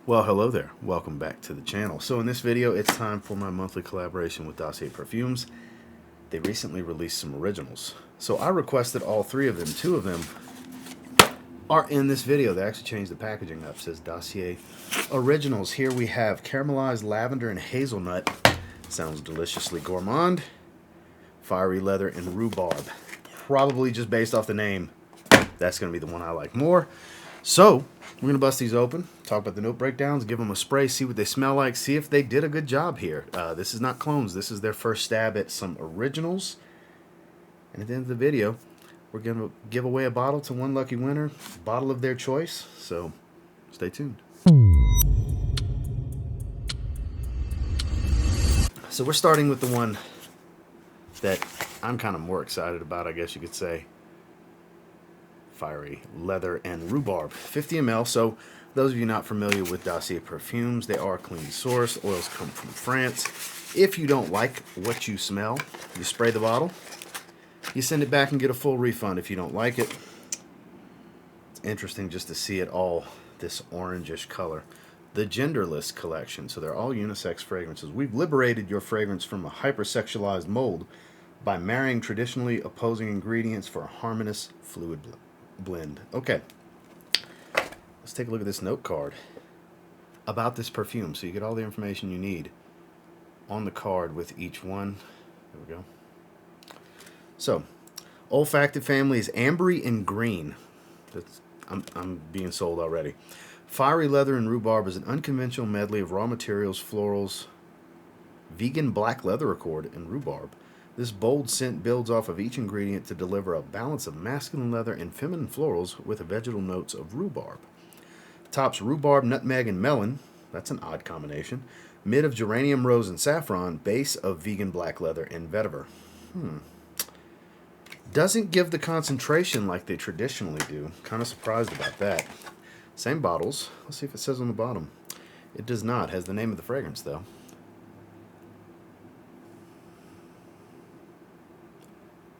Well, hello there. Welcome back to the channel. So in this video, it's time for my monthly collaboration with Dossier Perfumes. They recently released some originals. So I requested all three of them. Two of them are in this video. They actually changed the packaging up. It says Dossier Originals. Here we have Caramelized Lavender and Hazelnut. Sounds deliciously gourmand. Fiery Leather and Rhubarb. Probably just based off the name, that's going to be the one I like more. So, we're going to bust these open, talk about the note breakdowns, give them a spray, see what they smell like, see if they did a good job here. This is not clones. This is their first stab at some originals. And at the end of the video, we're going to give away a bottle to one lucky winner, a bottle of their choice. So, stay tuned. So, we're starting with the one that I'm kind of more excited about, I guess you could say. Fiery Leather and Rhubarb, 50 ml. So those of you not familiar with Dossier Perfumes, they are clean sourced. Oils come from France. If you don't like what you smell, you spray the bottle. You send it back and get a full refund if you don't like it. It's interesting just to see it all this orangish color. The Genderless collection. So they're all unisex fragrances. We've liberated your fragrance from a hypersexualized mold by marrying traditionally opposing ingredients for a harmonious fluid blend. Okay, let's take a look at this note card about this perfume. So you get all the information you need on the card with each one. There we go. So, olfactive family is ambery and green. I'm being sold already. Fiery Leather and Rhubarb is an unconventional medley of raw materials, florals, vegan black leather accord, and rhubarb. This bold scent builds off of each ingredient to deliver a balance of masculine leather and feminine florals with the vegetal notes of rhubarb. Tops rhubarb, nutmeg, and melon. That's an odd combination. Mid of geranium, rose, and saffron. Base of vegan black leather and vetiver. Doesn't give the concentration like they traditionally do. Kind of surprised about that. Same bottles. Let's see if it says on the bottom. It does not. It has the name of the fragrance, though.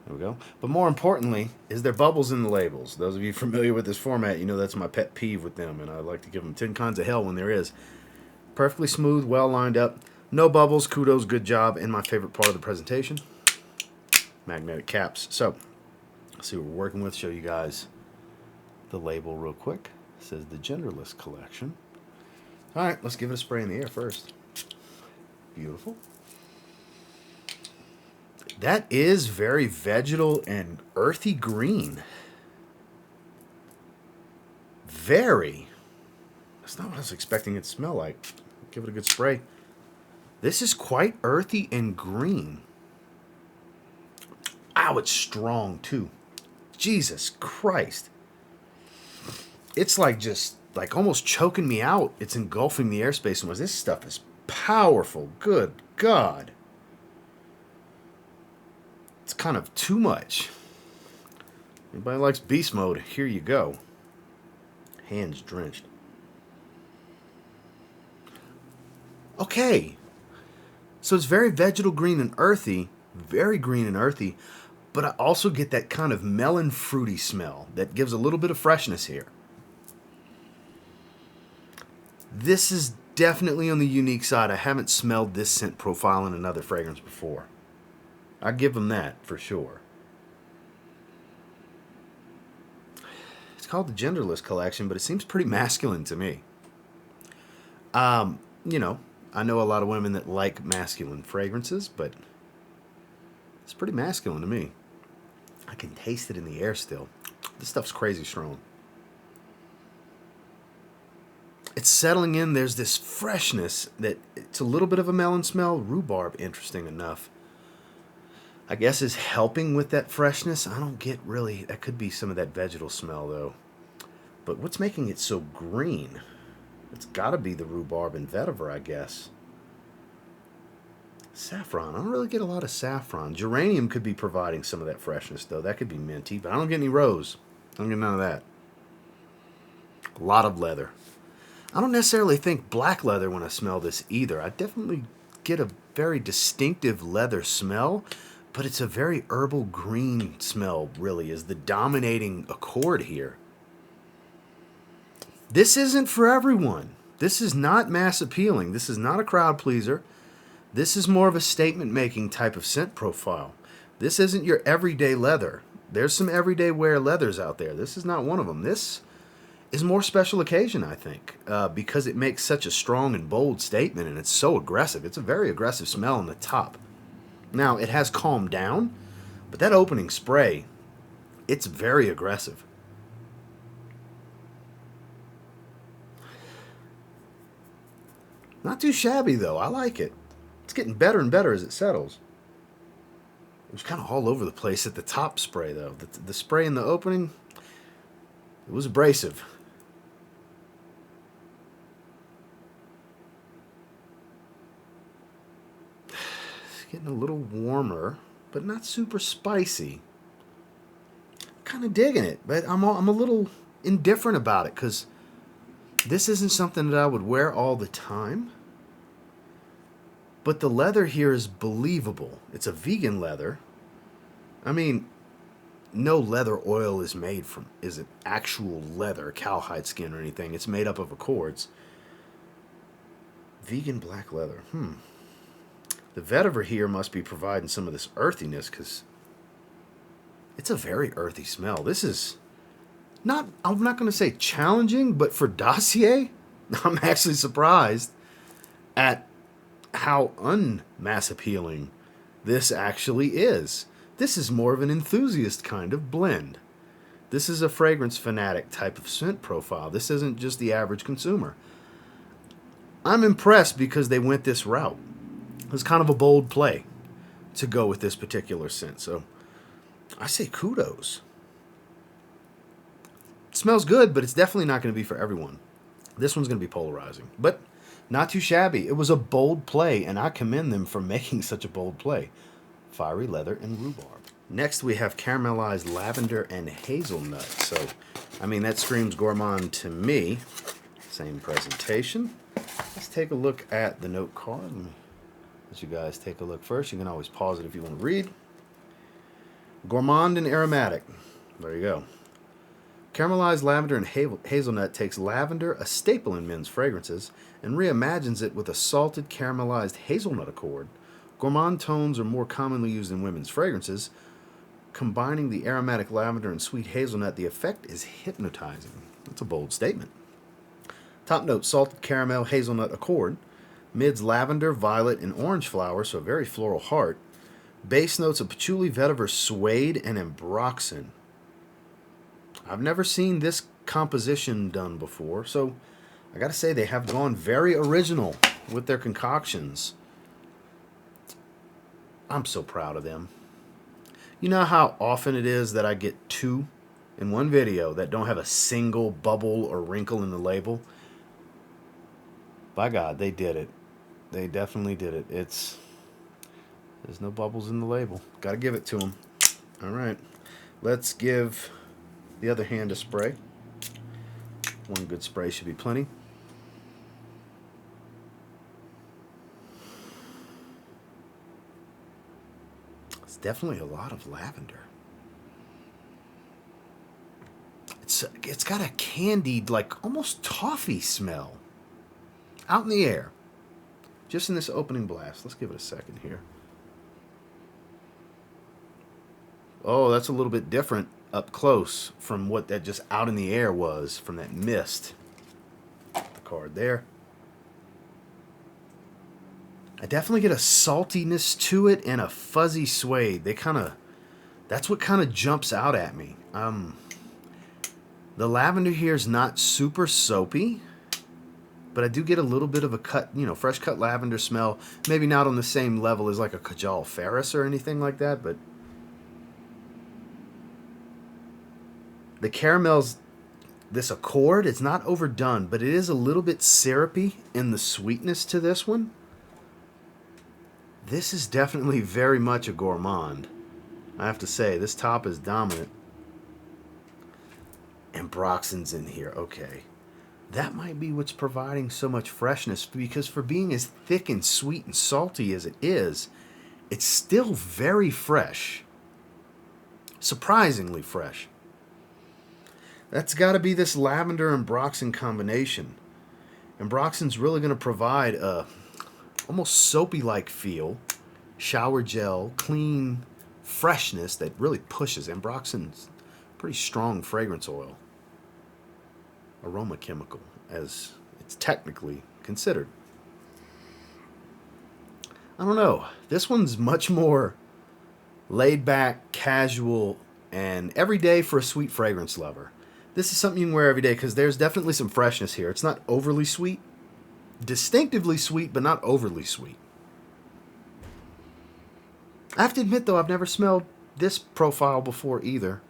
There we go. But more importantly, is there bubbles in the labels? Those of you familiar with this format, you know that's my pet peeve with them, and I like to give them 10 kinds of hell when there is. Perfectly smooth, well lined up. No bubbles, kudos, good job. And my favorite part of the presentation, magnetic caps. So, let's see what we're working with. Show you guys the label real quick. It says the Genderless collection. All right, let's give it a spray in the air first. Beautiful. That is very vegetal and earthy green. Very. That's not what I was expecting it to smell like. Give it a good spray. This is quite earthy and green. Ow, it's strong too. Jesus Christ. It's like just like almost choking me out. It's engulfing the airspace. And this stuff is powerful. Good God. It's kind of too much. Anybody likes beast mode, here you go. Hands drenched. Okay. So it's very vegetal green and earthy. Very green and earthy. But I also get that kind of melon fruity smell that gives a little bit of freshness here. This is definitely on the unique side. I haven't smelled this scent profile in another fragrance before. I give them that for sure. It's called the Genderless collection, but it seems pretty masculine to me. You know, I know a lot of women that like masculine fragrances, but it's pretty masculine to me. I can taste it in the air still. This stuff's crazy strong. It's settling in. There's this freshness that it's a little bit of a melon smell. Rhubarb, interesting enough, I guess is helping with that freshness. I don't get really, that could be some of that vegetal smell though. But what's making it so green? It's got to be the rhubarb and vetiver, I guess. Saffron, I don't really get a lot of saffron. Geranium could be providing some of that freshness though. That could be minty, but I don't get any rose. I don't get none of that. A lot of leather. I don't necessarily think black leather when I smell this either. I definitely get a very distinctive leather smell, but it's a very herbal green smell, really, is the dominating accord here. This isn't for everyone. This is not mass appealing. This is not a crowd pleaser. This is more of a statement making type of scent profile. This isn't your everyday leather. There's some everyday wear leathers out there. This is not one of them. This is more special occasion, I think, because it makes such a strong and bold statement, and it's so aggressive. It's a very aggressive smell on the top. Now, it has calmed down, but that opening spray, it's very aggressive. Not too shabby, though. I like it. It's getting better and better as it settles. It was kind of all over the place at the top spray, though. The spray in the opening, it was abrasive. It's getting a little warmer, but not super spicy. Kind of digging it, but I'm a little indifferent about it because this isn't something that I would wear all the time. But the leather here is believable. It's a vegan leather. I mean, no leather oil is made from, is it actual leather, cowhide skin or anything. It's made up of accords. Vegan black leather. The vetiver here must be providing some of this earthiness because it's a very earthy smell. This is not, I'm not going to say challenging, but for Dossier, I'm actually surprised at how unmass appealing this actually is. This is more of an enthusiast kind of blend. This is a fragrance fanatic type of scent profile. This isn't just the average consumer. I'm impressed because they went this route. It's kind of a bold play to go with this particular scent. So I say kudos. It smells good, but it's definitely not going to be for everyone. This one's going to be polarizing, but not too shabby. It was a bold play, and I commend them for making such a bold play. Fiery leather and rhubarb. Next, we have caramelized lavender and hazelnut. So, I mean, that screams gourmand to me. Same presentation. Let's take a look at the note card. Let me let you guys take a look first. You can always pause it if you want to read. Gourmand and aromatic. There you go. Caramelized lavender and hazelnut takes lavender, a staple in men's fragrances, and reimagines it with a salted caramelized hazelnut accord. Gourmand tones are more commonly used in women's fragrances. Combining the aromatic lavender and sweet hazelnut, the effect is hypnotizing. That's a bold statement. Top note, salted caramel hazelnut accord. Mids lavender, violet, and orange flowers, so a very floral heart. Base notes of patchouli, vetiver, suede, and ambroxan. I've never seen this composition done before, so I gotta say they have gone very original with their concoctions. I'm so proud of them. You know how often it is that I get two in one video that don't have a single bubble or wrinkle in the label? By God, they did it. They definitely did it. There's no bubbles in the label. Gotta give it to them. All right, let's give the other hand a spray. One good spray should be plenty. It's definitely a lot of lavender. It's got a candied, like almost toffee smell out in the air. Just in this opening blast. Let's give it a second here. Oh, that's a little bit different up close from what that just out in the air was from that mist. The card there. I definitely get a saltiness to it and a fuzzy suede. That's what kind of jumps out at me. The lavender here is not super soapy, but I do get a little bit of a cut, fresh cut lavender smell. Maybe not on the same level as like a Kajal Ferris or anything like that, but the caramels, this accord, it's not overdone, but it is a little bit syrupy in the sweetness to this one. This is definitely very much a gourmand. I have to say, this top is dominant. Ambroxan's in here, okay. That might be what's providing so much freshness, because for being as thick and sweet and salty as it is, it's still very fresh. Surprisingly fresh. That's got to be this lavender and ambroxan combination. Ambroxan's really going to provide a almost soapy-like feel, shower gel, clean freshness that really pushes. Ambroxan's pretty strong fragrance oil, aroma chemical, as it's technically considered. I don't know. This one's much more laid back, casual, and everyday for a sweet fragrance lover. This is something you can wear every day because there's definitely some freshness here. It's not overly sweet. Distinctively sweet, but not overly sweet. I have to admit, though, I've never smelled this profile before either.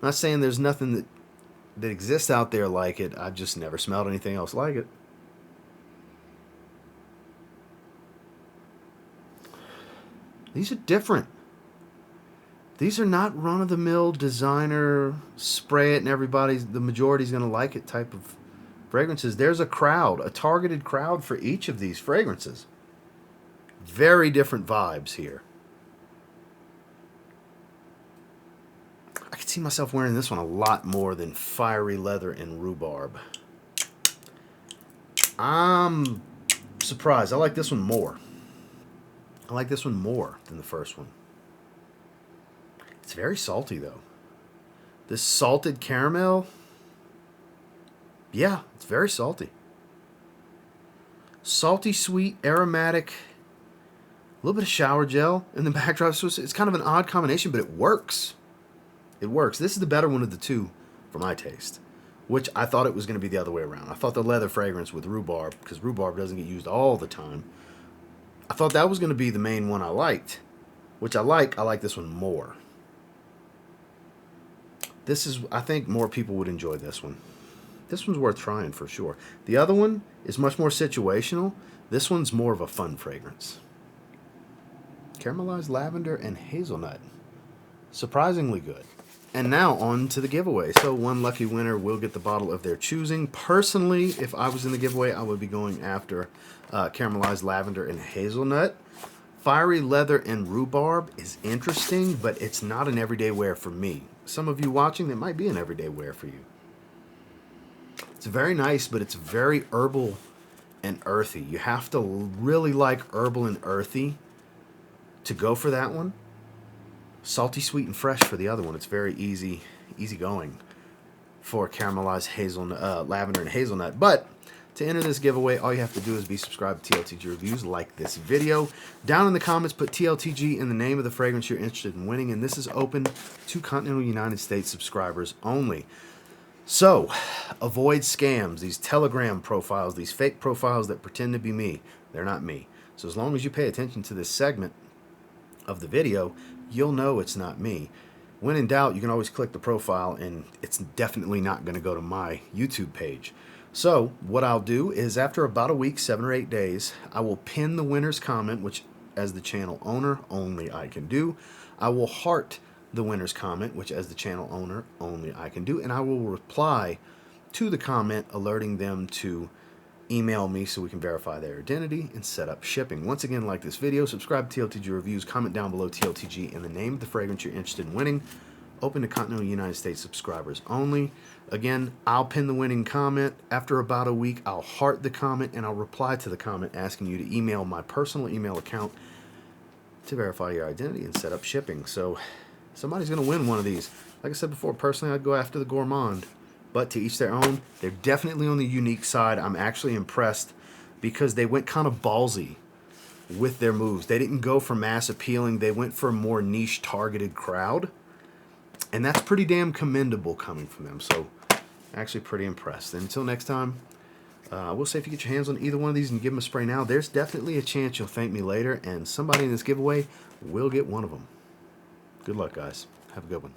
I'm not saying there's nothing that exists out there like it. I've just never smelled anything else like it. These are different. These are not run-of-the-mill designer, spray it and the majority's going to like it type of fragrances. There's a crowd, a targeted crowd for each of these fragrances. Very different vibes here. I could see myself wearing this one a lot more than Fiery Leather and Rhubarb. I'm surprised. I like this one more. I like this one more than the first one. It's very salty, though. This salted caramel, yeah, it's very salty. Salty, sweet, aromatic, a little bit of shower gel in the backdrop. So it's kind of an odd combination, but it works. It works. This is the better one of the two for my taste, which I thought it was going to be the other way around. I thought the leather fragrance with rhubarb, because rhubarb doesn't get used all the time, I thought that was going to be the main one I liked, which I like. I like this one more. This is, I think more people would enjoy this one. This one's worth trying for sure. The other one is much more situational. This one's more of a fun fragrance. Caramelized lavender and hazelnut. Surprisingly good. And now on to the giveaway. So one lucky winner will get the bottle of their choosing. Personally, if I was in the giveaway, I would be going after caramelized lavender and hazelnut. Fiery leather and rhubarb is interesting, but it's not an everyday wear for me. Some of you watching, that might be an everyday wear for you. It's very nice, but it's very herbal and earthy. You have to really like herbal and earthy to go for that one. Salty, sweet, and fresh for the other one. It's very easy going for caramelized hazelnut, lavender and hazelnut. But to enter this giveaway, all you have to do is be subscribed to TLTG Reviews, like this video. Down in the comments, put TLTG in the name of the fragrance you're interested in winning, and this is open to continental United States subscribers only. So, avoid scams, these Telegram profiles, these fake profiles that pretend to be me. They're not me. So as long as you pay attention to this segment of the video, you'll know it's not me. When in doubt, you can always click the profile, and it's definitely not going to go to my YouTube page. So what I'll do is after about a week, 7 or 8 days, I will pin the winner's comment, which as the channel owner only I can do. I will heart the winner's comment, which as the channel owner only I can do. And I will reply to the comment alerting them to email me so we can verify their identity and set up shipping. Once again, like this video, subscribe to TLTG Reviews, comment down below TLTG and the name of the fragrance you're interested in winning. Open to continental United States subscribers only. Again, I'll pin the winning comment. After about a week, I'll heart the comment and I'll reply to the comment asking you to email my personal email account to verify your identity and set up shipping. So somebody's going to win one of these. Like I said before, personally, I'd go after the gourmand. But to each their own. They're definitely on the unique side. I'm actually impressed because they went kind of ballsy with their moves. They didn't go for mass appealing. They went for a more niche targeted crowd. And that's pretty damn commendable coming from them. So, actually pretty impressed. And until next time, I will say if you get your hands on either one of these and give them a spray now, there's definitely a chance you'll thank me later. And somebody in this giveaway will get one of them. Good luck, guys. Have a good one.